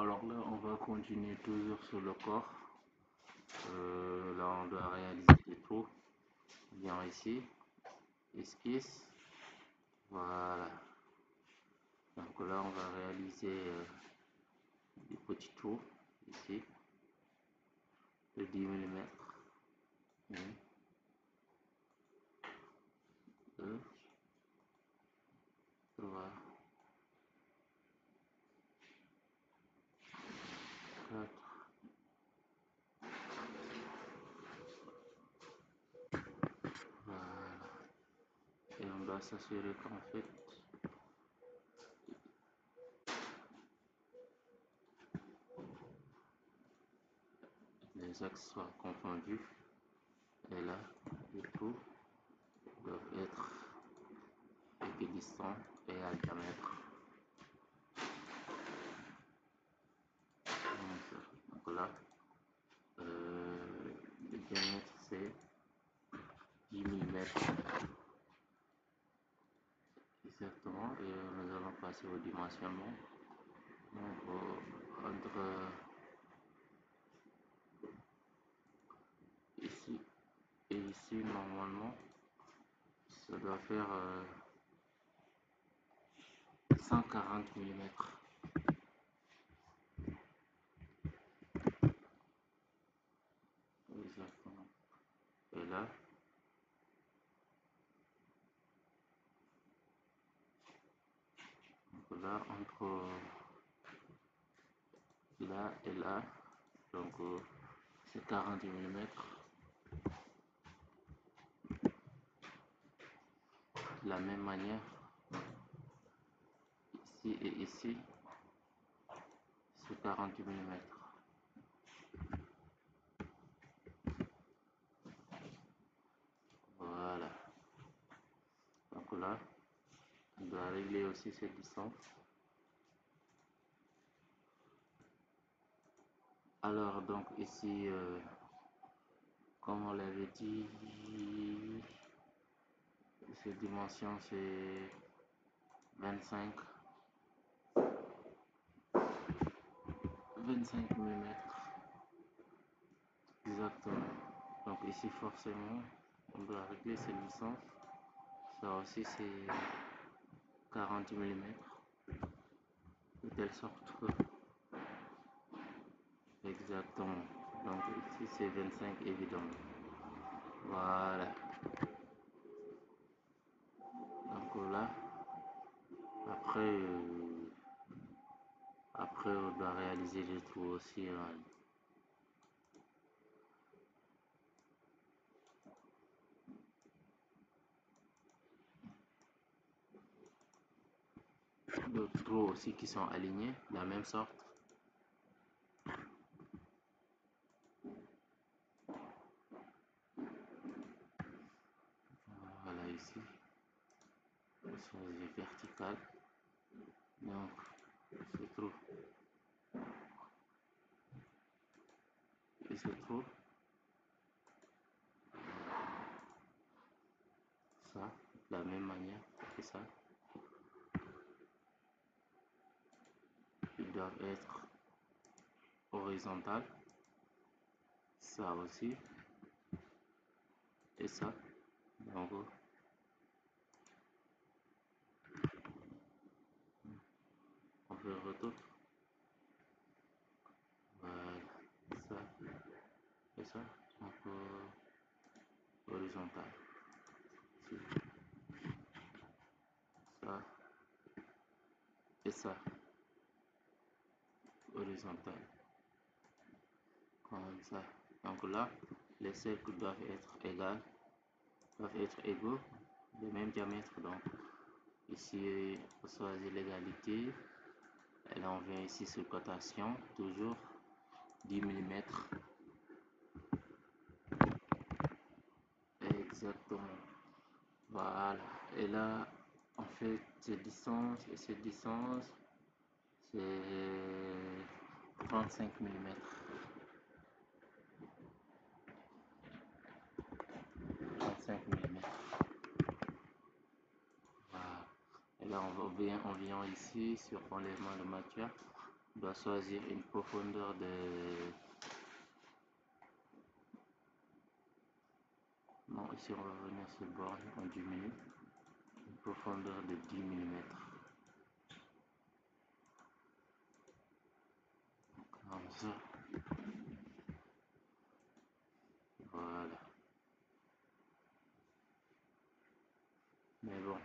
Alors là, on va continuer toujours sur le corps. Là, on doit réaliser les trous. Viens ici, esquisse. Voilà. Donc là, on va réaliser des petits trous ici de 10 mm. 1, 2, 3, 4. Voilà. Et on doit s'assurer qu'en fait, les axes soient confondus. Et là, les trous doivent être équidistants et à diamètre. Donc là, le diamètre c'est 10 mm exactement, et nous allons passer au dimensionnement. Donc entre ici et ici, normalement ça doit faire 140 mm. Exactement. Et là, donc là entre là et là, donc c'est 40 mm. De la même manière, ici et ici, c'est 40 mm. Voilà. Donc là, on doit régler aussi cette distance. Alors donc ici, comme on l'avait dit, cette dimension c'est 25 mm exactement. Donc ici forcément on doit régler cette distance. Ça aussi c'est 40 mm, de telle sorte que exactement. Donc ici c'est 25 évidemment. Voilà. Donc là, après, on doit réaliser les trous aussi. D'autres trous aussi qui sont alignés de la même sorte. Voilà ici, choisir vertical. Donc, ce trou et ce trou, ça, de la même manière que ça, ils doivent être horizontales. Ça aussi, et ça. Donc, on fait le retour. Voilà, ça et ça. Donc, horizontal. Ça et ça. Horizontal. Comme ça. Donc là, les cercles doivent être égaux, de même diamètre. Donc ici, on choisit l'égalité. Et là, on vient ici sur cotation, toujours 10 mm. Exactement. Voilà. Et là, on fait cette distance et cette distance, c'est 35 mm. 35 mm. Voilà. Et là, on vient ici sur enlèvement de matière. On doit choisir une profondeur de... Non, ici on va venir sur borne, on diminue. Une profondeur de 10 mm. Comme ça. Voilà. Mais bon,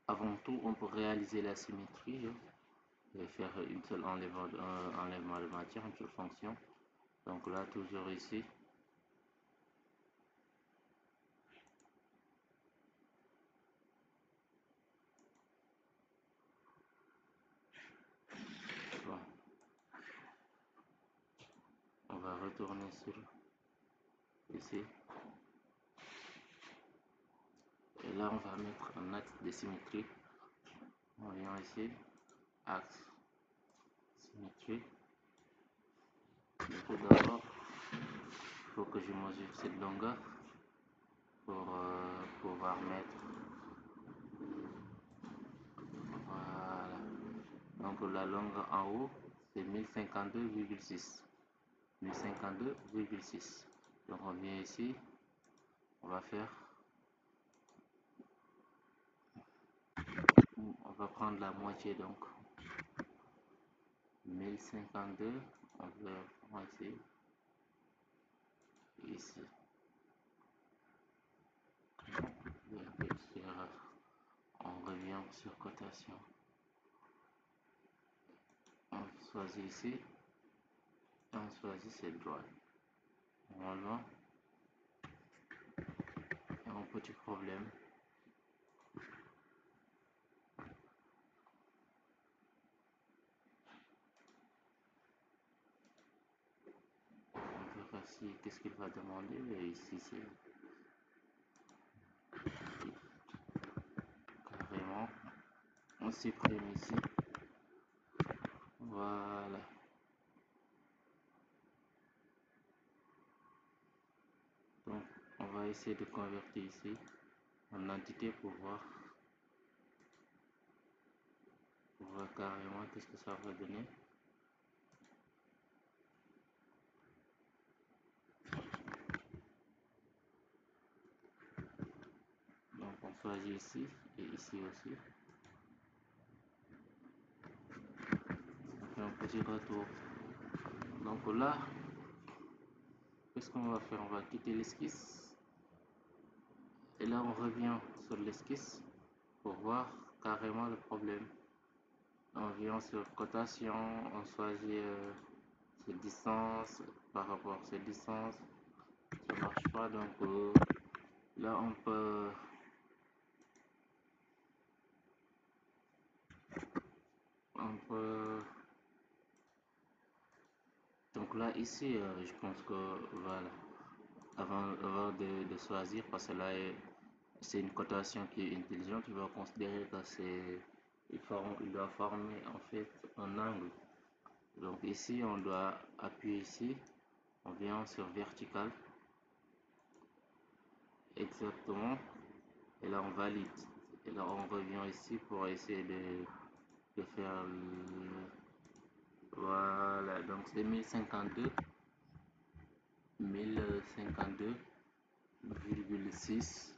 avant tout, on peut réaliser la symétrie et faire une seule enlèvement de matière, une seule fonction. Donc là, toujours ici. Bon, on va retourner sur ici. Et là, on va mettre un axe de symétrie. On vient ici, axe, symétrie. Mais tout d'abord, il faut que je mesure cette longueur pour pouvoir mettre. Voilà. Donc la longueur en haut, c'est 1052,6. 1052,6. Donc on vient ici, on va faire. On va prendre la moitié donc. 1052, on va prendre ici. On revient sur cotation. On choisit ici. Et on choisit cette droite. Normalement, il y a un petit problème. On verra si qu'est-ce qu'il va demander. Et ici, c'est carrément. On supprime ici. Voilà. Donc, on va essayer de convertir ici en entité pour voir carrément qu'est-ce que ça va donner. Donc, on choisit ici et ici aussi. On fait un petit retour. Donc là, qu'est-ce qu'on va faire? On va quitter l'esquisse. Et là, on revient sur l'esquisse pour voir carrément le problème. On vient sur cotation, on choisit cette distance par rapport à cette distance. Ça marche pas, donc là, on peut donc là ici je pense que voilà, avant de choisir, parce que là c'est une cotation qui est intelligente, tu vas considérer que il doit former en fait un angle. Donc ici on doit appuyer ici, on vient sur vertical, exactement, et là on valide, et là on revient ici pour essayer de faire voilà, donc c'est 1052,6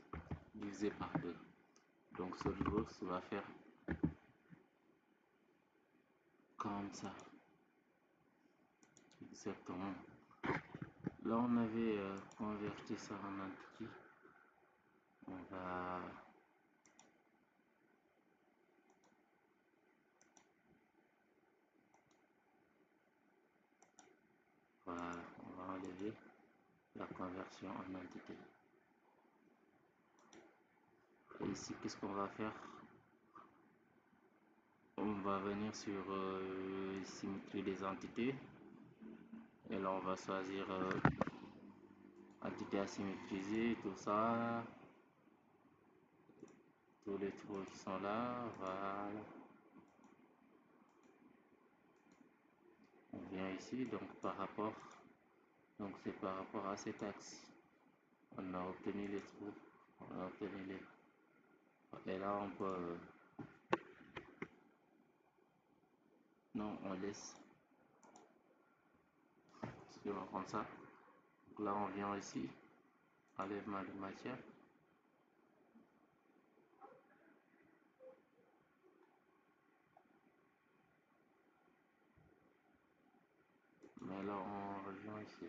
divisé par 2. Donc ce jour, ça va faire comme ça. Exactement. Là, on avait converti ça en entité. On va... Voilà, on va enlever la conversion en entité. Et ici, qu'est-ce qu'on va faire? On va venir sur symétrie des entités. Et là, on va choisir entité à symétriser, tout ça. Tous les trous qui sont là, voilà. On vient ici, donc c'est par rapport à cet axe. On a obtenu les trous, on a obtenu les... Et là, on peut... Non, on laisse. on va prendre ça. Donc là, on vient ici, enlèvement de matière. Mais là, on revient ici.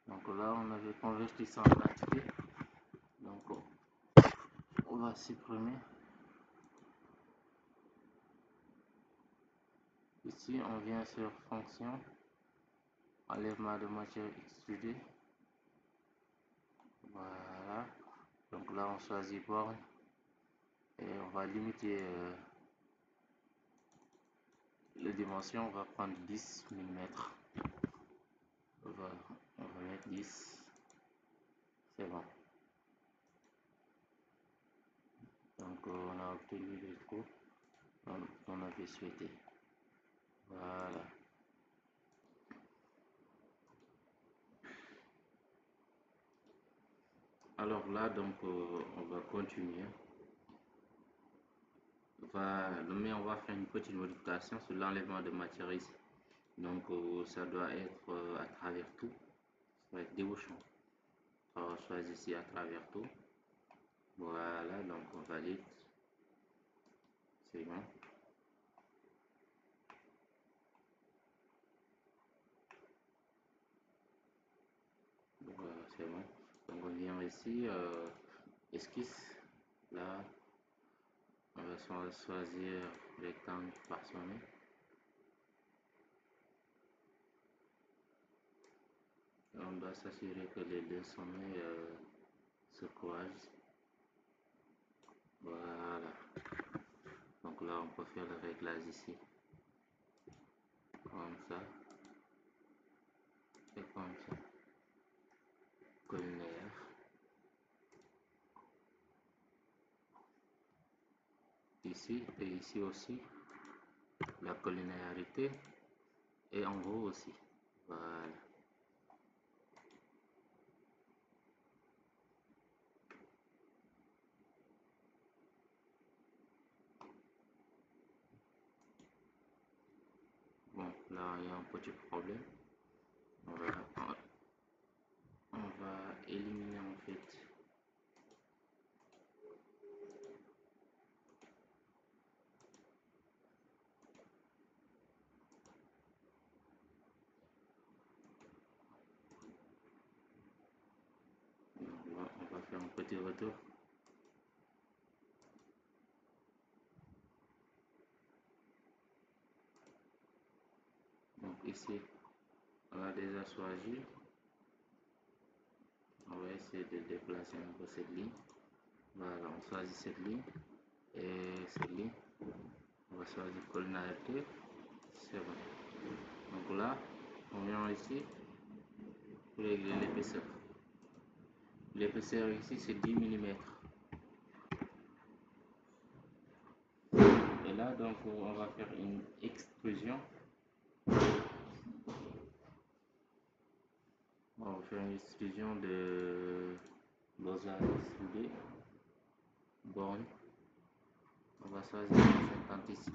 Donc là, on avait converti ça en entité. Donc, on va supprimer. Ici, on vient sur fonction, enlèvement de matière extrudée. Voilà. Donc là, on choisit borne et on va limiter les dimensions. On va prendre 10 mm. On va mettre 10. C'est bon. Donc, on a obtenu le trou qu'on avait souhaité. Voilà. Alors là, donc, on va continuer. Mais on va faire une petite modification sur l'enlèvement de matière ici. Donc, ça doit être à travers tout. Ça va être débouchant. On va choisir ici à travers tout. Voilà, donc on valide. C'est bon. Voilà, c'est bon. Donc on vient ici, esquisse. Là, on va choisir rectangle parsemé. On doit s'assurer que les deux sommets se croisent. Voilà. Donc là, on peut faire le réglage ici. Comme ça. Et comme ça. Collinaire. Ici et ici aussi. La collinéarité. Et en haut aussi. Voilà. Bon, là, il y a un petit problème. On va éliminer en fait on va faire un petit retour. Donc ici, on a déjà choisi. On va essayer de déplacer un peu cette ligne. Voilà, on choisit cette ligne et cette ligne. On va choisir collinéarité. C'est bon. Donc là, on vient ici pour régler l'épaisseur. L'épaisseur ici, c'est 10 mm. Et là, donc, on va faire une extrusion. On va faire une extrusion de Beaux-Arts extrudé. Borne. On va choisir 50 ici.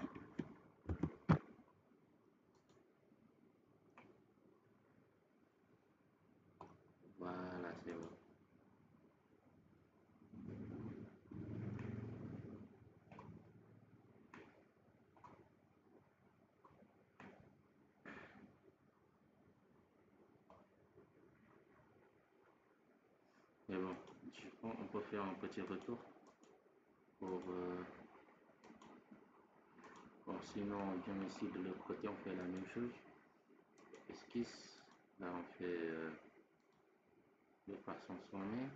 Voilà, c'est bon. Mais bon, je pense qu'on peut faire un petit retour pour bon, sinon on vient ici de l'autre côté, on fait la même chose. Esquisse, là on fait de façon soignée.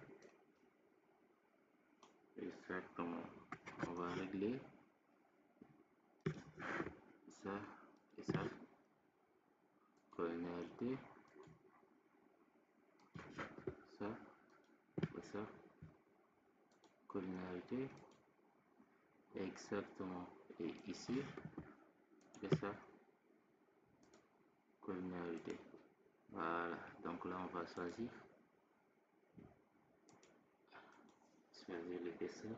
Exactement. On va régler ça et ça. Collinéarité. Ça et ça. Collinéarité. Exactement. Et ici, et ça. Collinéarité. Voilà. Donc là, on va choisir l'épaisseur.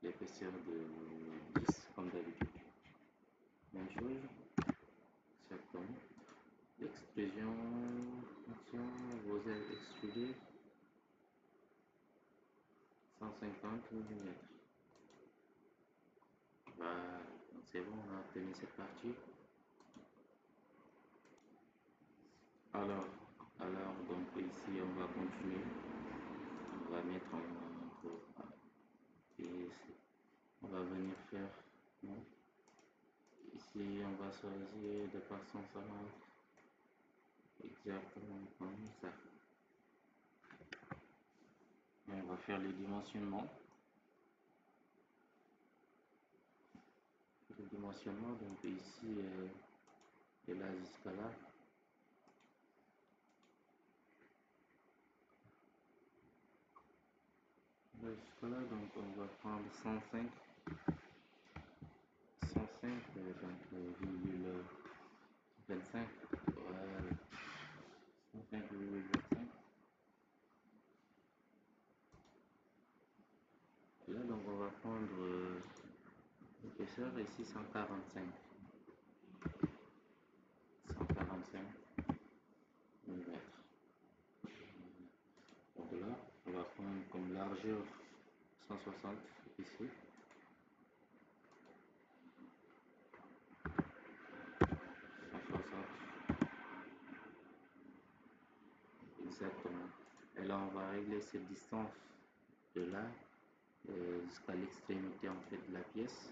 L'épaisseur de 10 comme d'habitude. Même chose. Exactement. L'extrusion mm. Voilà, donc c'est bon, on a obtenu cette partie. Alors, donc ici on va continuer. On va mettre et on va venir faire. Non. Ici on va choisir de façon salante. Exactement comme ça. Et on va faire les dimensionnements. Le dimensionnement, donc ici et là jusqu'à là. Jusqu'à là, donc on va prendre 105, 25, voilà, 105,25. Là, donc on va prendre l'épaisseur ici 145 mm. Donc là, on va prendre comme largeur 160 ici. 160, exactement. Et là, on va régler cette distance de là jusqu'à l'extrémité en fait de la pièce.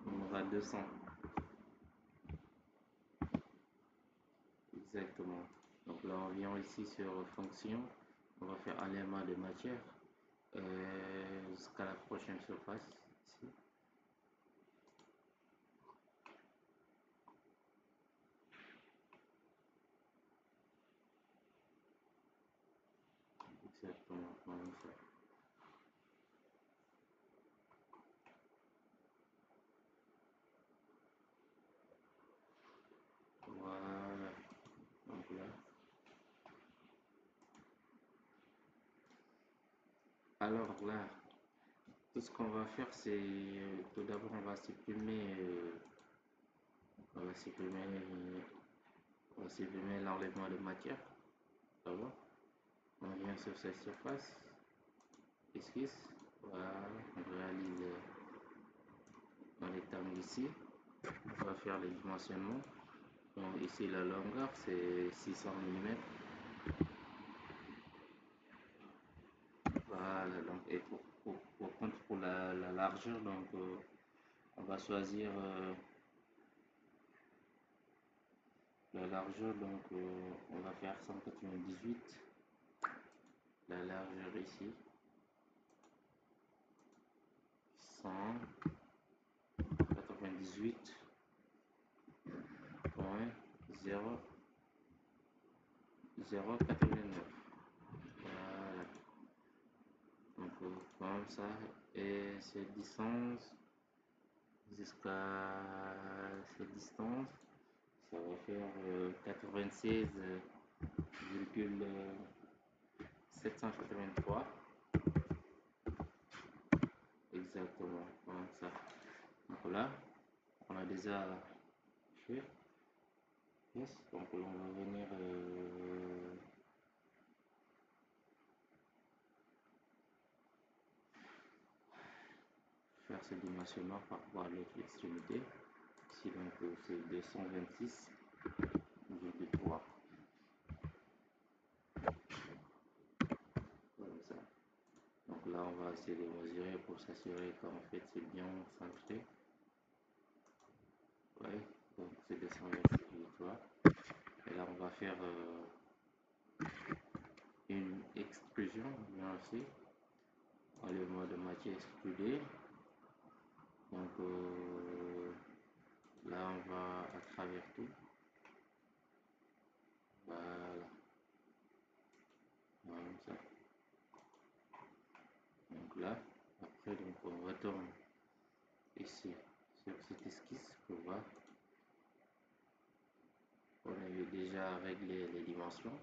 On aura 200. Exactement. Donc là, on vient ici sur fonction. On va faire enlèvement de matière jusqu'à la prochaine surface. Ici. Exactement comme ça. Voilà. Donc là. Alors là, tout ce qu'on va faire, c'est tout d'abord on va supprimer, on va supprimer l'enlèvement de matière. D'abord, on vient sur cette surface, esquisse, voilà, on réalise un rectangle ici. On va faire les dimensionnements. Donc ici la longueur c'est 600 mm. Voilà, donc et pour la largeur, donc on va choisir la largeur, donc on va faire 198, la largeur ici 198.0089. Voilà, donc comme ça, et cette distance jusqu'à cette distance, ça va faire 96,783. Exactement, comme ça. Donc là, on a déjà fait. Yes. Donc là, on va venir faire ce dimensionnement par rapport à l'autre extrémité. Ici, donc c'est 226,3. Comme ça. Donc là, on va essayer de mesurer pour s'assurer qu'en fait c'est bien centré. Ouais, donc c'est 226,3. Et là, on va faire une exclusion, bien aussi. Enlèvement de matière extrudée. Donc là, on va à travers tout. Voilà, comme ça. Donc là, après, donc on retourne ici sur cette esquisse qu'on voit. On avait déjà réglé les dimensions.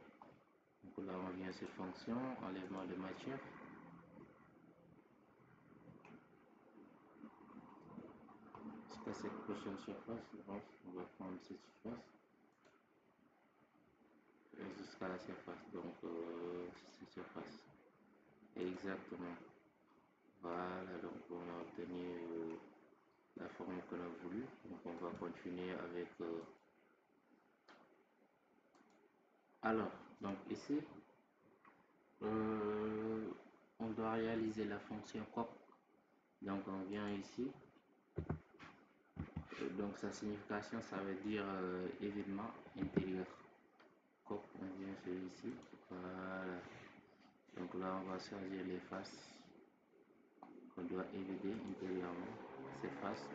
Donc là, on vient sur fonction, enlèvement de matière. Jusqu'à cette prochaine surface, donc on va prendre cette surface jusqu'à la surface. Donc cette surface. Exactement. Voilà, donc on a obtenu la forme qu'on a voulu. Donc on va continuer avec... Alors, donc ici, euh, on doit réaliser la fonction cop. Donc on vient ici. Donc sa signification, ça veut dire événement intérieur. Cop, on vient sur ici. Voilà. Donc là, on va choisir les faces qu'on doit évider intérieurement. Ces faces.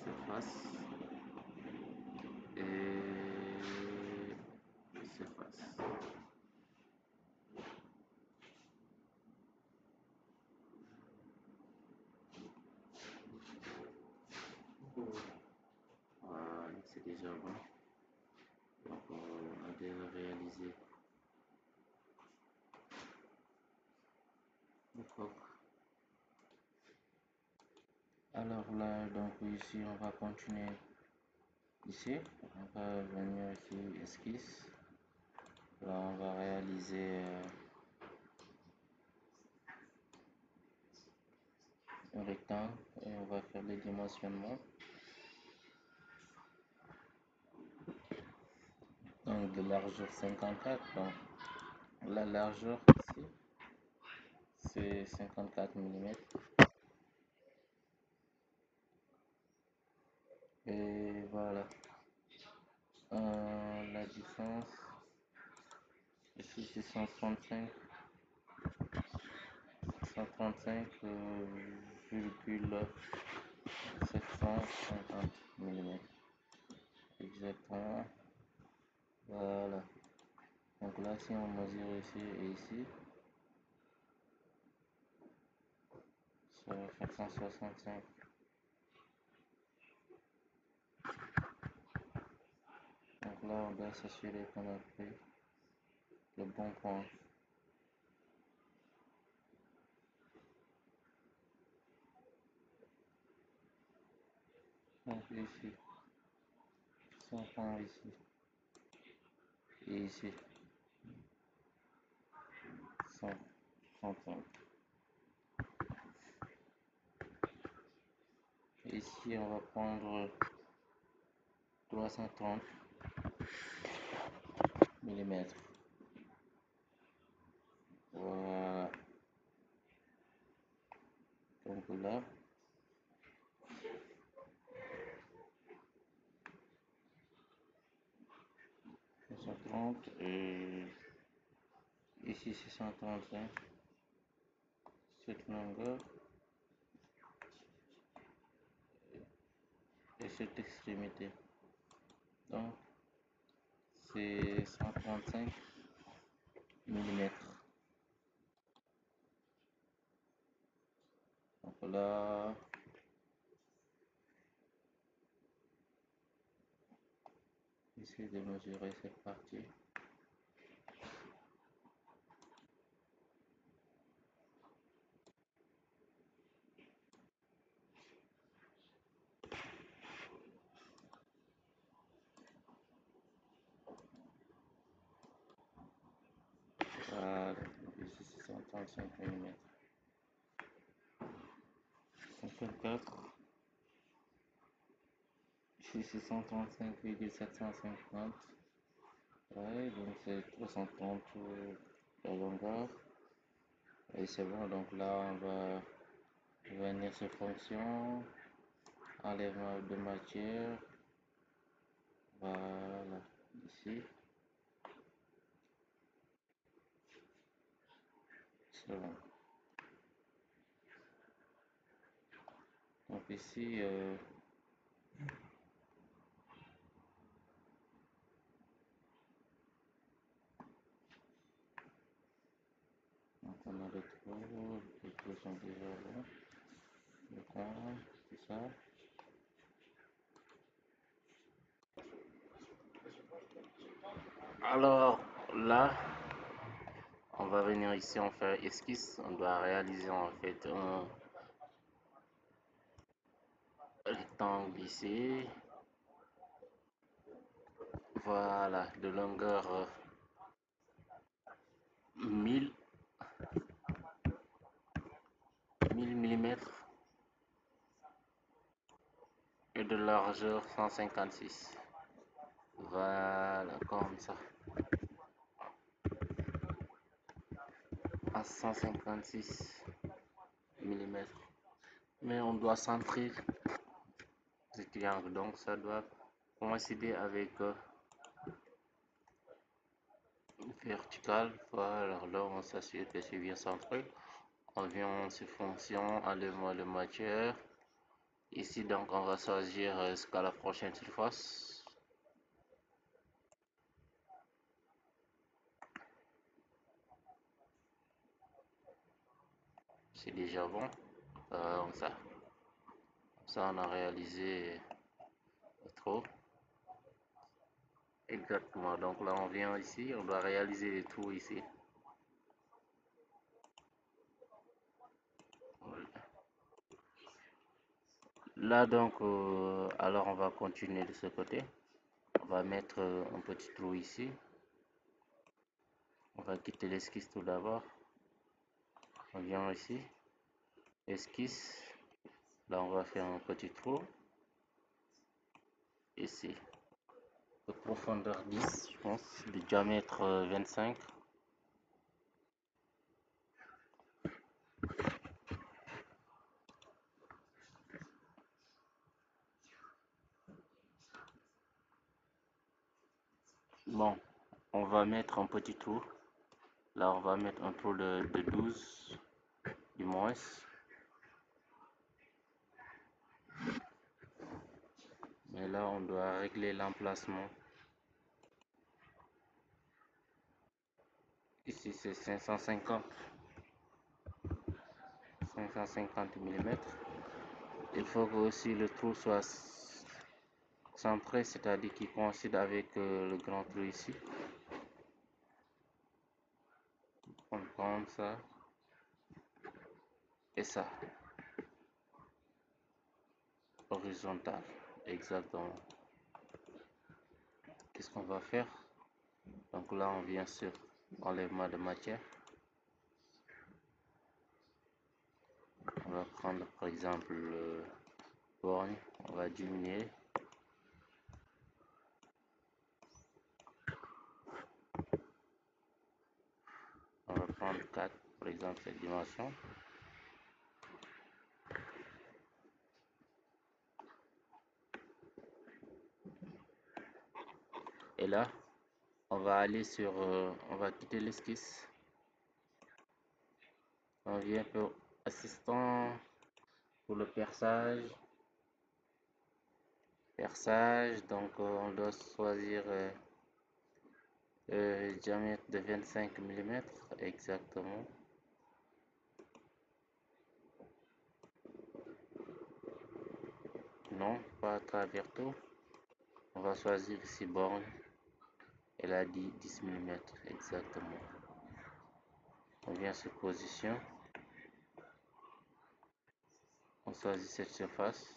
Cette face. Et cette face. Voilà, c'est déjà bon. Donc on a déjà réalisé le coq. Alors là, donc ici, on va continuer. Ici, on va venir ici, esquisse. Là, on va réaliser un rectangle et on va faire les dimensionnements. Donc de largeur 54. Donc la largeur ici, c'est 54 mm. Et voilà. La distance, ici c'est 135,750 mm. Exactement. Voilà. Donc là, si on mesure ici et ici, ça va faire 165. Donc là, on doit s'assurer qu'on a pris le bon point. Donc ici, 100 points ici. Et ici, 135. Et ici, on va prendre 330 mm. Voilà. Donc là, 130 et ici c'est 135. Cette longueur et cette extrémité. Donc c'est 135 mm. Donc là, essayer de mesurer cette partie. Voilà, ici c'est 135 mm. 54. Ici c'est 135,750. Ouais, donc c'est 330 la longueur. Et c'est bon, donc là on va venir sur fonction, enlèvement de matière. Voilà, ici. C'est bon. Donc ici, donc on a le trou, les trous sont déjà là. Le coin, tout ça. Alors là, on va venir ici, on fait esquisse. On doit réaliser en fait un rectangle ici. Voilà, de longueur 1000 millimètres et de largeur 156. Voilà, comme ça. À 156 millimètres. Mais on doit centrer ce triangle, donc ça doit coïncider avec vertical. Voilà, là on s'assure que c'est bien centré. On vient sur fonction, enlèvement de matière. Ici donc on va choisir jusqu'à la prochaine surface. C'est déjà bon. Ça on a réalisé trop. Exactement. Donc là on vient ici, on doit réaliser les trous ici. Voilà. Là donc alors on va continuer de ce côté. On va mettre un petit trou ici. On va quitter l'esquisse tout d'abord. On vient ici, esquisse. Là on va faire un petit trou ici. De profondeur 10, je pense, de diamètre 25. Bon, on va mettre un petit trou. Là, on va mettre un trou de 12, du moins. Mais là, on doit régler l'emplacement. Ici, c'est 550 mm. Il faut que aussi le trou soit centré, c'est-à-dire qu'il coïncide avec le grand trou ici. On prend ça et ça. Horizontal, exactement. Qu'est-ce qu'on va faire? Donc là, on vient sur enlèvement de matière. On va prendre par exemple le borgne, on va diminuer. On va prendre 4 par exemple cette dimension. Et là, on va aller sur, on va quitter l'esquisse. On vient pour assistant pour le perçage. Donc on doit choisir diamètre de 25 mm exactement. Non, pas à travers tout. On va choisir ici borne. Elle a dit 10 mm exactement. On vient sur position. On choisit cette surface.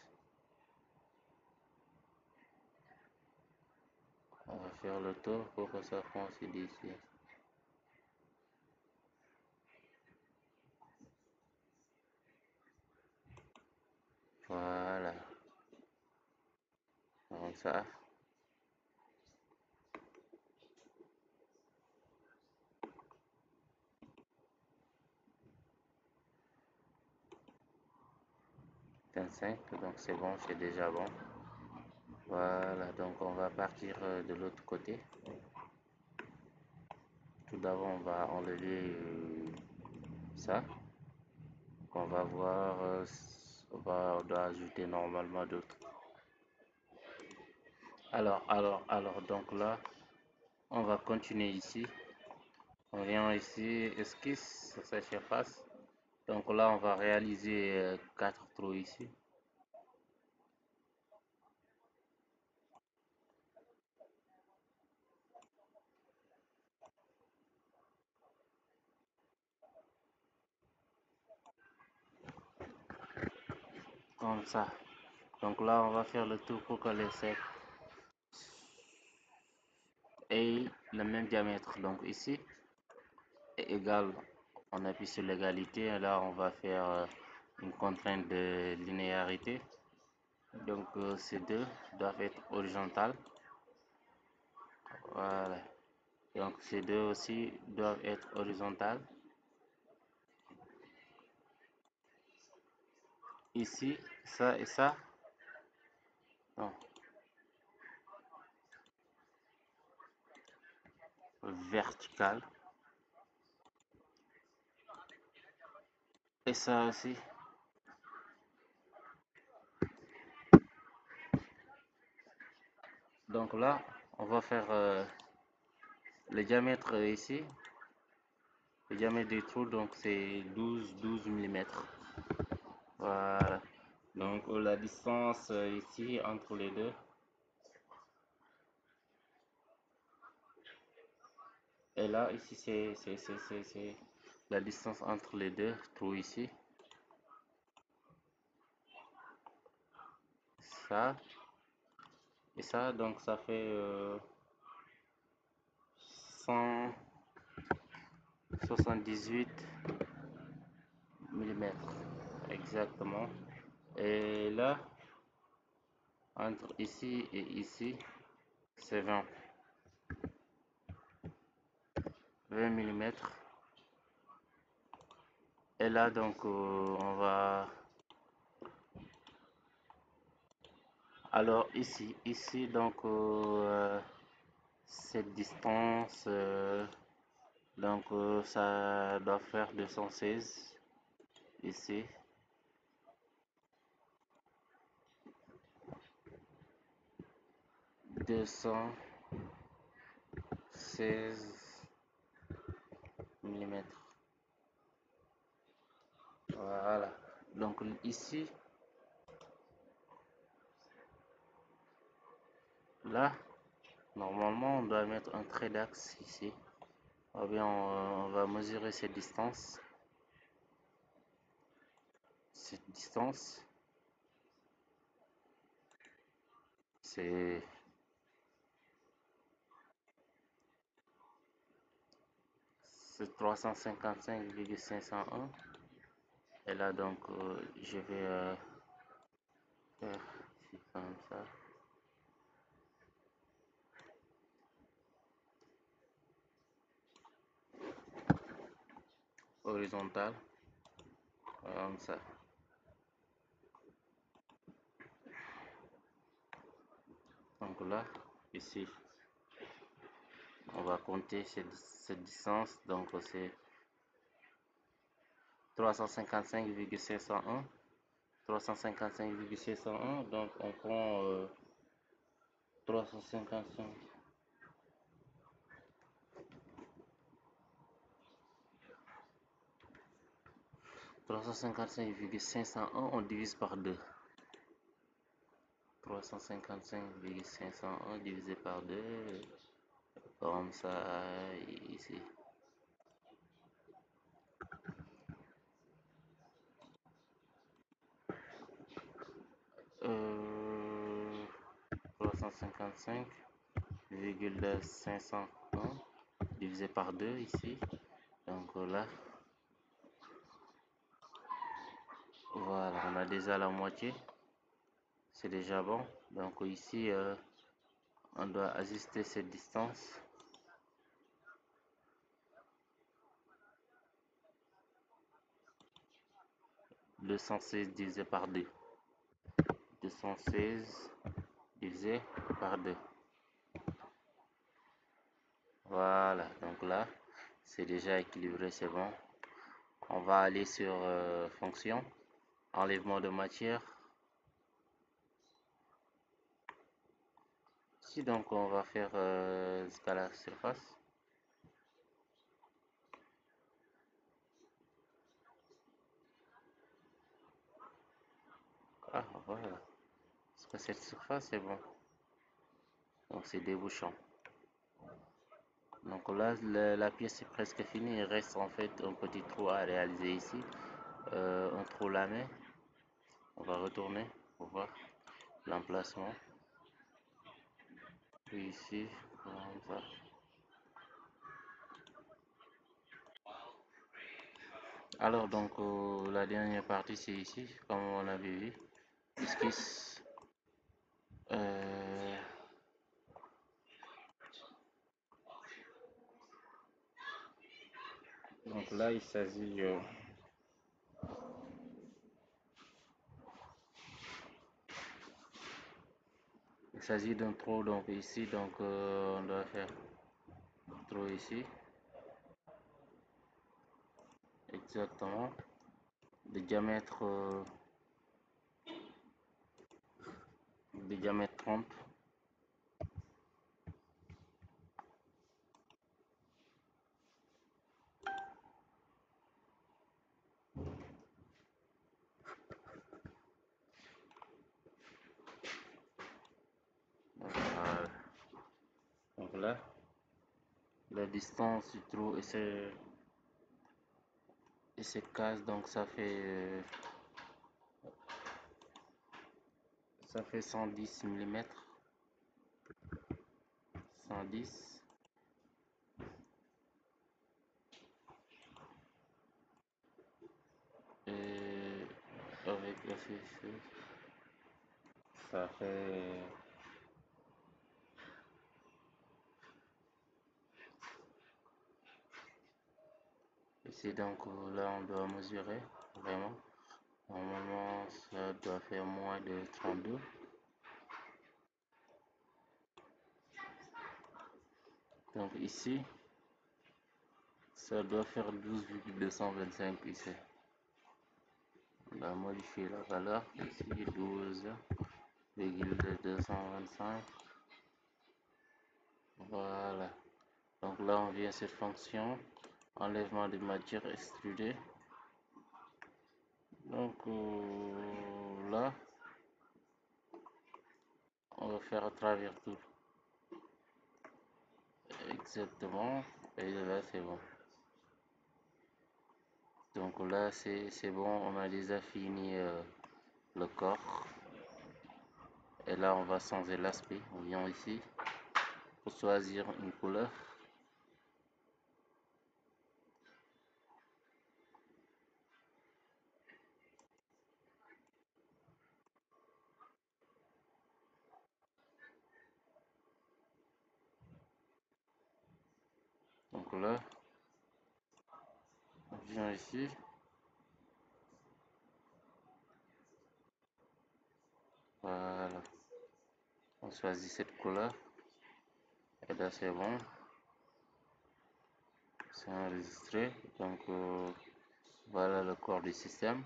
On va faire le tour pour que ça coïncide ici. Voilà. Comme ça. Donc c'est bon, c'est déjà bon. Voilà, donc on va partir de l'autre côté. Tout d'abord, on va enlever ça. On va voir, on doit ajouter normalement d'autres. Alors, donc là, on va continuer ici. On vient ici, esquisse sur cette surface. Donc là, on va réaliser 4 trous ici. Comme ça. Donc là, on va faire le tour pour que les cercles aient le même diamètre. Donc ici, égal, on appuie sur l'égalité. Là, on va faire une contrainte de linéarité. Donc, ces deux doivent être horizontales. Voilà. Donc, ces deux aussi doivent être horizontales. Ici, ça et ça. Non, vertical. Et ça aussi. Donc là, on va faire le diamètre ici. Le diamètre du trou, donc c'est 12 mm. Voilà. Donc la distance ici entre les deux. Et là, ici, c'est la distance entre les deux trous ici. Ça et ça, donc ça fait 178 mm. Exactement. Et là, entre ici et ici, c'est 20 mm. Et là, donc, on va... Alors, ici, donc, cette distance, donc, ça doit faire 216 ici. 216 mm. Voilà. Donc, ici, là, normalement, on doit mettre un trait d'axe ici. Ou bien, on va mesurer cette distance. C'est 355,501. Et là, donc, je vais faire ici comme ça. Horizontal, comme ça. Donc là, ici, on va compter cette distance. Donc, c'est 355,501. 355,501. Donc, on prend 355. 355,501, on divise par 2. 355,501 divisé par 2, comme ça, ici. 355,501 divisé par 2 ici. Donc là, voilà, on a déjà la moitié. C'est déjà bon. Donc ici, on doit ajuster cette distance. « 216 divisé par 2. 216 divisé par 2. Voilà, donc là, c'est déjà équilibré, c'est bon. On va aller sur fonction, enlèvement de matière. Ici, donc, on va faire scalar surface. Ah, voilà. Parce que cette surface, c'est bon. Donc, c'est débouchant. Donc là, la pièce est presque finie. Il reste en fait un petit trou à réaliser ici. Un trou lamé. On va retourner pour voir l'emplacement. Puis ici, comme ça. Alors donc la dernière partie c'est ici, comme on avait vu, esquisse. Euh, donc là il s'agit d'un trou, donc ici donc on doit faire un trou ici, exactement, de diamètre 30. Voilà. Donc là la distance du trou et ces cases, donc ça fait 110 mm, 110. Et avec le fichier ça fait ici, donc là on doit mesurer vraiment. Normalement ça doit faire moins de 32. Donc ici ça doit faire 12,225 ici. On va modifier la valeur ici, 12,225. Voilà. Donc là on vient à cette fonction enlèvement de matière extrudée. Donc là on va faire à travers tout. Exactement. Et là c'est bon. Donc là c'est bon, on a déjà fini le corps. Et là on va changer l'aspect. On vient ici pour choisir une couleur. Donc là on vient ici. Voilà. On choisit cette couleur. Et là c'est bon. C'est enregistré. Donc voilà le corps du système.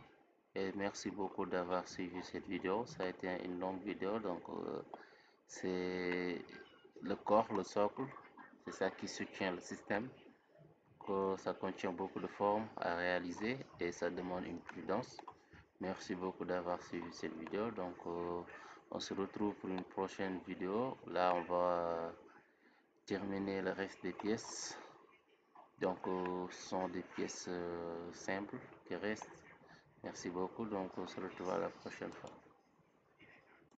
Et merci beaucoup d'avoir suivi cette vidéo. Ça a été une longue vidéo. Donc c'est le corps, le socle. C'est ça qui soutient le système. Que ça contient beaucoup de formes à réaliser et ça demande une prudence. Merci beaucoup d'avoir suivi cette vidéo. Donc on se retrouve pour une prochaine vidéo. Là on va terminer le reste des pièces. Donc ce sont des pièces simples qui restent. Merci beaucoup. Donc on se retrouve à la prochaine fois.